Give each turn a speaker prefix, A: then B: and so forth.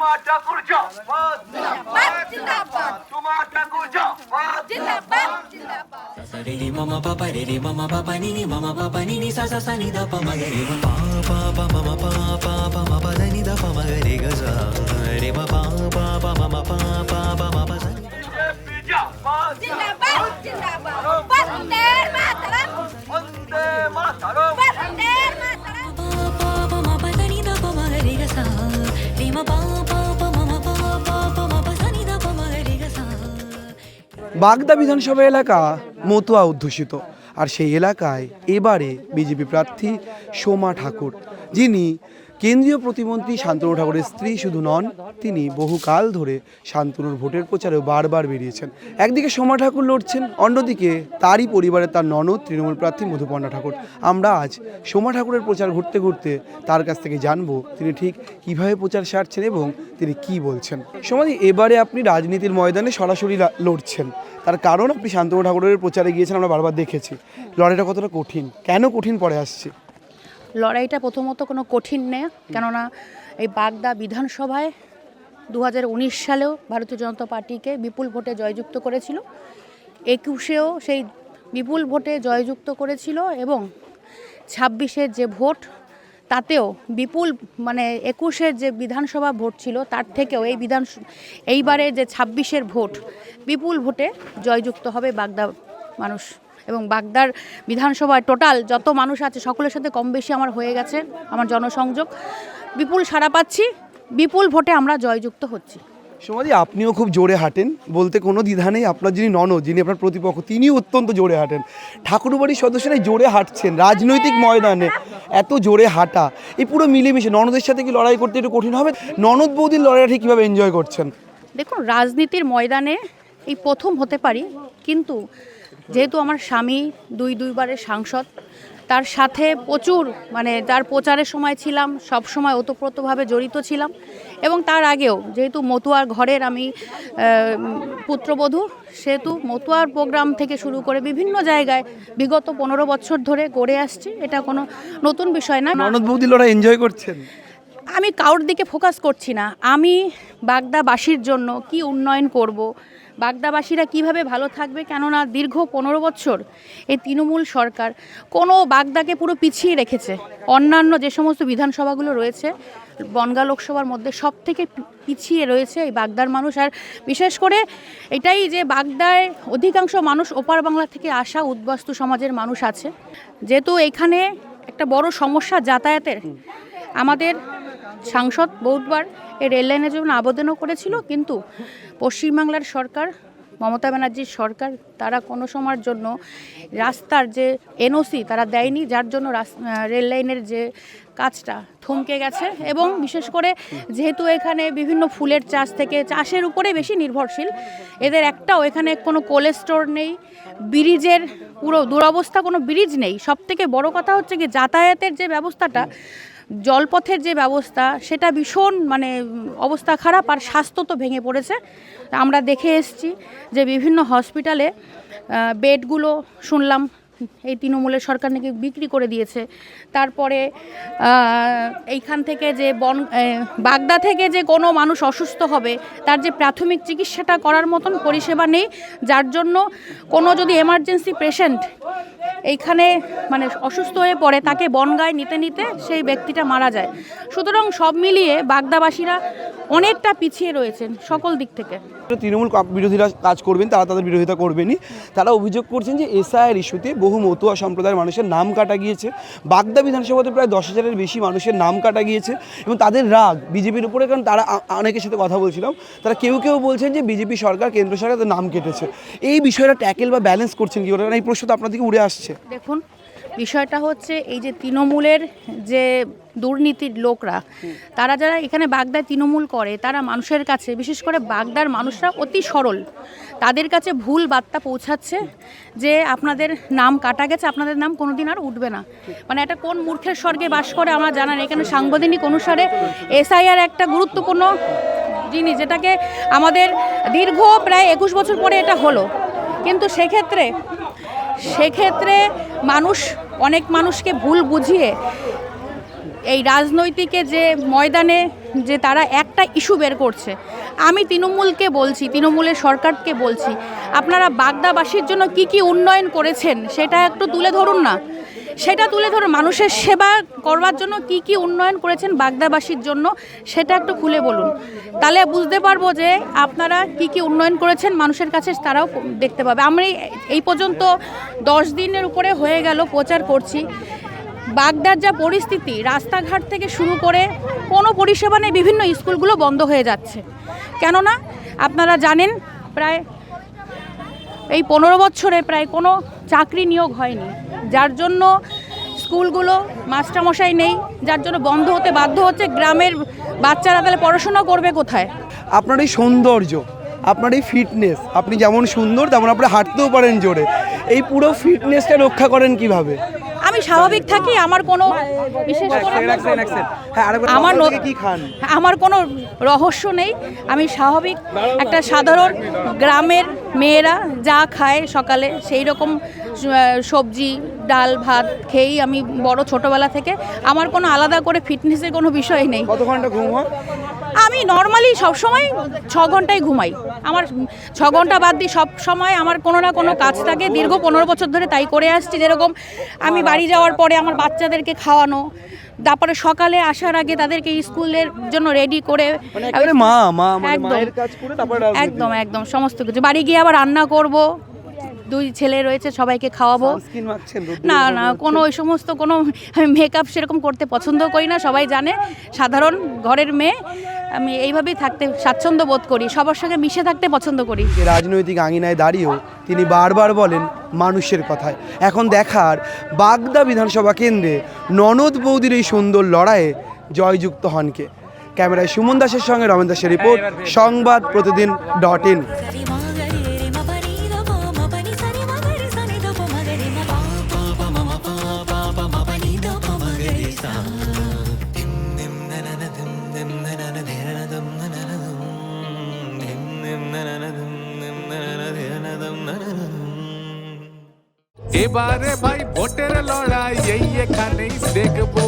A: তোমার ঠাকুর জিন্দাবাদ জিন্দাবাদ তোমার ঠাকুর জিন্দাবাদ জিন্দাবাদ
B: Re re mama papa re re mama papa ni ni mama papa ni ni sa sa sa ni da pa ma ga re pa pa pa mama pa pa pa ma pa da ni da pa ma ga re ga sa re ma pa pa pa mama pa pa pa ma pa sa ni
A: জিন্দাবাদ
C: জিন্দাবাদ জিন্দাবাদ বন্দে মাতরম
A: বন্দে মাতরম
C: বন্দে মাতরম
B: pa pa ma pa da ni da pa ma ga re ga sa re ma pa pa pa mama pa pa pa ma pa sa ni da pa ma ga re ga sa
D: বাগদা বিধানসভা এলাকা মতুয়া অধ্যুষিত আর সেই এলাকায় এবারে BJP প্রার্থী সোমা ঠাকুর, যিনি কেন্দ্রীয় প্রতিমন্ত্রী শান্তনু ঠাকুরের স্ত্রী শুধু নন, তিনি বহুকাল ধরে শান্তনুর ভোটের প্রচারেও বারবার বেরিয়েছেন। একদিকে সোমা ঠাকুর লড়ছেন, অন্যদিকে তারই পরিবারের তার ননদ তৃণমূল প্রার্থী মধুপর্ণা ঠাকুর। আমরা আজ সোমা ঠাকুরের প্রচার ঘুরতে ঘুরতে তার কাছ থেকে জানবো তিনি ঠিক কিভাবে প্রচার সারছেন এবং তিনি কি বলছেন। সোমাদি, এবারে আপনি রাজনীতির ময়দানে সরাসরি লড়ছেন, তার কারণ আপনি শান্তনু ঠাকুরের প্রচারে গিয়েছেন, আমরা বারবার দেখেছি। লড়াইটা কতটা কঠিন, কেন কঠিন পড়ে আসছে?
E: লড়াইটা প্রথমত কোনো কঠিন নেই, কেননা এই বাগদা বিধানসভায় 2019 সালেও ভারতীয় জনতা পার্টিকে বিপুল ভোটে জয়যুক্ত করেছিল, 21-এও সেই বিপুল ভোটে জয়যুক্ত করেছিল এবং 26-এর যে ভোট তাতেও বিপুল 21-এর যে বিধানসভা ভোট ছিল তার থেকেও এইবারে যে 26-এর ভোট বিপুল ভোটে জয়যুক্ত হবে বাগদা মানুষ। এবং বাগদার বিধানসভায় টোটাল যত মানুষ আছে সকলের সাথে কম বেশি আমার হয়ে গেছে, আমার জনসংযোগ, বিপুল সাড়া পাচ্ছি, বিপুল ভোটে আমরা জয়যুক্ত হচ্ছি।
D: সোমাদি, আপনিও খুব জোরে হাঁটেন, বলতে কোনো দ্বিধা নেই। আপনার যিনি ননদ, যিনি আপনার প্রতিপক্ষ, তিনিও অত্যন্ত জোরে হাঁটেন। ঠাকুরবাড়ির সদস্যরাই জোরে হাঁটছেন রাজনৈতিক ময়দানে, এত জোরে হাঁটা, এই পুরো মিলেমিশে ননদের সাথে কি লড়াই করতে একটু কঠিন হবে? ননদ বৌদির লড়াইটা ঠিক কীভাবে এনজয় করছেন?
E: দেখুন, রাজনীতির ময়দানে এই প্রথম হতে পারি, কিন্তু যেহেতু আমার স্বামী দুইবারের সাংসদ, তার সাথে প্রচুর তার প্রচারের সময় ছিলাম, সব সময় ওতপ্রোতভাবে জড়িত ছিলাম। এবং তার আগেও যেহেতু মতুয়ার ঘরের আমি পুত্রবধূ, সেহেতু মতুয়ার প্রোগ্রাম থেকে শুরু করে বিভিন্ন জায়গায় বিগত 15 বছর ধরে গড়ে আসছি, এটা কোনো নতুন বিষয় না।
D: ননদ বৌদির লড়াই এনজয় করছেন?
E: আমি কারোর দিকে ফোকাস করছি না, আমি বাগদাবাসীর জন্য কি উন্নয়ন করব, বাগদাবাসীরা কিভাবে ভালো থাকবে, কেননা দীর্ঘ 15 বছর এই তৃণমূল সরকার কোনো বাগদাকে পুরো পিছিয়ে রেখেছে। অন্যান্য যে সমস্ত বিধানসভাগুলো রয়েছে বনগাঁ লোকসভার মধ্যে সব থেকে পিছিয়ে রয়েছে এই বাগদার মানুষ। আর বিশেষ করে এটাই যে বাগদায় অধিকাংশ মানুষ ওপার বাংলা থেকে আসা উদ্বাস্তু সমাজের মানুষ আছে, যেহেতু এখানে একটা বড় সমস্যা যাতায়াতের। আমাদের সাংসদ বহুতবার এই রেল লাইনের জন্য আবেদনও করেছিল, কিন্তু পশ্চিমবাংলার সরকার, মমতা ব্যানার্জির সরকার, তারা কোনো সময়ের জন্য রাস্তার যে এনওসি তারা দেয়নি, যার জন্য রেল লাইনের যে কাজটা থমকে গেছে। এবং বিশেষ করে যেহেতু এখানে বিভিন্ন ফুলের চাষ থেকে চাষের উপরে বেশি নির্ভরশীল, এদের একটাও এখানে কোনো কোল্ড স্টোর নেই, ব্রিজের পুরো দুরবস্থা, কোনো ব্রিজ নেই। সবথেকে বড় কথা হচ্ছে কি যাতায়াতের যে ব্যবস্থাটা, জলপথের যে ব্যবস্থা, সেটা ভীষণ অবস্থা খারাপ। আর স্বাস্থ্য তো ভেঙে পড়েছে। আমরা দেখে এসেছি যে বিভিন্ন হসপিটালে বেডগুলো শুনলাম এই তৃণমূলের সরকার নাকি বিক্রি করে দিয়েছে। তারপরে এইখান থেকে যে বাগদা থেকে যে কোনো মানুষ অসুস্থ হবে তার যে প্রাথমিক চিকিৎসাটা করার মতন পরিষেবা নেই, যার জন্য কোনো যদি এমার্জেন্সি পেশেন্ট এইখানে অসুস্থ হয়ে পড়ে, তাকে বনগাঁয় নিতে নিতে সেই ব্যক্তিটা মারা যায়। সুতরাং সব মিলিয়ে বাগদাবাসীরা অনেকটা পিছিয়ে রয়েছেন সকল দিক থেকে।
D: তৃণমূল বিরোধীরা কাজ করবেন, তারা তাদের বিরোধিতা করবেনই। তারা অভিযোগ করছেন যে এসআইআর ইস্যুতে বহু মতুয়া সম্প্রদায়ের মানুষের নাম কাটা গিয়েছে। বাগদা বিধানসভাতে প্রায় 10,000-এর বেশি মানুষের নাম কাটা গিয়েছে এবং তাদের রাগ বিজেপির উপরে, কারণ তারা অনেকের সাথে কথা বলছিলাম, তারা কেউ বলছেন যে বিজেপি সরকার, কেন্দ্র সরকার তাদের নাম কেটেছে। এই বিষয়টা ট্যাকেল বা ব্যালেন্স করছেন কি করে? কারণ এই প্রশ্ন তো আপনার দিকে উড়ে আসছে।
E: দেখুন, বিষয়টা হচ্ছে এই যে তৃণমূলের যে দুর্নীতির লোকরা, তারা যারা এখানে বাগদায় তৃণমূল করে, তারা মানুষের কাছে, বিশেষ করে বাগদার মানুষরা অতি সরল, তাদের কাছে ভুল বার্তা পৌঁছাচ্ছে যে আপনাদের নাম কাটা গেছে, আপনাদের নাম কোনোদিন আর উঠবে না। এটা কোন মূর্খের স্বর্গে বাস করে আমার জানা নেই। এখানে সাংবিধানিক অনুসারে এসআইআর একটা গুরুত্বপূর্ণ জিনিস, যেটাকে আমাদের দীর্ঘ প্রায় 21 বছর পরে এটা হলো, কিন্তু সেক্ষেত্রে অনেক মানুষকে ভুল বুঝিয়ে এই রাজনৈতিকে যে ময়দানে যে তারা একটা ইস্যু বের করছে। আমি তৃণমূলকে বলছি, তৃণমূলের সরকারকে বলছি, আপনারা বাগদাবাসীর জন্য কি কি উন্নয়ন করেছেন সেটা একটু তুলে ধরুন না। সেটা তুলে ধরুন, মানুষের সেবা করবার জন্য কি কি উন্নয়ন করেছেন বাগদাবাসীর জন্য সেটা একটু খুলে বলুন। তাহলে বুঝতে পারবো যে আপনারা কি কি উন্নয়ন করেছেন, মানুষের কাছে তারাও দেখতে পাবে। আমরা এই পর্যন্ত 10 দিনের উপরে হয়ে গেল প্রচার করছি। বাগদার যা পরিস্থিতি, রাস্তাঘাট থেকে শুরু করে কোনো পরিষেবা নেই, বিভিন্ন স্কুলগুলো বন্ধ হয়ে যাচ্ছে। কেননা আপনারা জানেন প্রায় এই 15 বছরে প্রায় কোনো চাকরি নিয়োগ হয়নি, যার জন্য স্কুলগুলো মাস্টারমশাই নেই, যার জন্য বন্ধ হতে বাধ্য হচ্ছে। গ্রামের বাচ্চারা তাহলে পড়াশোনা করবে কোথায়?
D: আপনার এই সৌন্দর্য, আপনার এই ফিটনেস, আপনি যেমন সুন্দর তেমন আপনি হাঁটতেও পারেন জোরে, এই পুরো ফিটনেসটা রক্ষা করেন কিভাবে?
E: আমি স্বাভাবিক থাকি, আমার কোনো বিশেষ কোনো আমার কোনো রহস্য নেই। আমি স্বাভাবিক একটা সাধারণ গ্রামের মেয়েরা যা খায় সকালে সেই রকম সবজি ডাল ভাত খেয়েই আমি বড় ছোটোবেলা থেকে। আমার কোনো আলাদা করে ফিটনেসের কোনো বিষয় নেই।
D: কত ঘন্টা ঘুম হয়?
E: আমি নর্মালি সবসময় 6 ঘন্টায় ঘুমাই। আমার 6 ঘন্টা বাদ দিয়ে সব সময় আমার কোনো না কোনো কাজ থাকে, দীর্ঘ 15 বছর ধরে তাই করে আসছি। যেরকম আমি বাড়ি যাওয়ার পরে আমার বাচ্চাদেরকে খাওয়ানো, তারপরে সকালে আসার আগে তাদেরকে স্কুলের জন্য রেডি করে, একদম একদম সমস্ত কিছু, বাড়ি গিয়ে আবার রান্না করব, 2 ছেলে রয়েছে সবাইকে খাওয়াবো। না না, কোনো ওই সমস্ত কোনো আমি মেকআপ সেরকম করতে পছন্দ করি না, সবাই জানে। সাধারণ ঘরের মেয়ে, আমি এইভাবেই থাকতে স্বাচ্ছন্দ্য বোধ করি, সবার সঙ্গে মিশে থাকতে পছন্দ করি।
D: রাজনৈতিক আঙিনায় দাঁড়িয়েও তিনি বারবার বলেন মানুষের কথায়। এখন দেখার বাগদা বিধানসভা কেন্দ্রে ননদ বৌদির এই সুন্দর লড়াইয়ে জয়যুক্ত হনকে। ক্যামেরায় সুমন দাসের সঙ্গে রমেন দাসের রিপোর্ট, সংবাদ প্রতিদিন.in।
F: এবারে ভাই ভোটের লড়াই এই এখানেই দেখবো।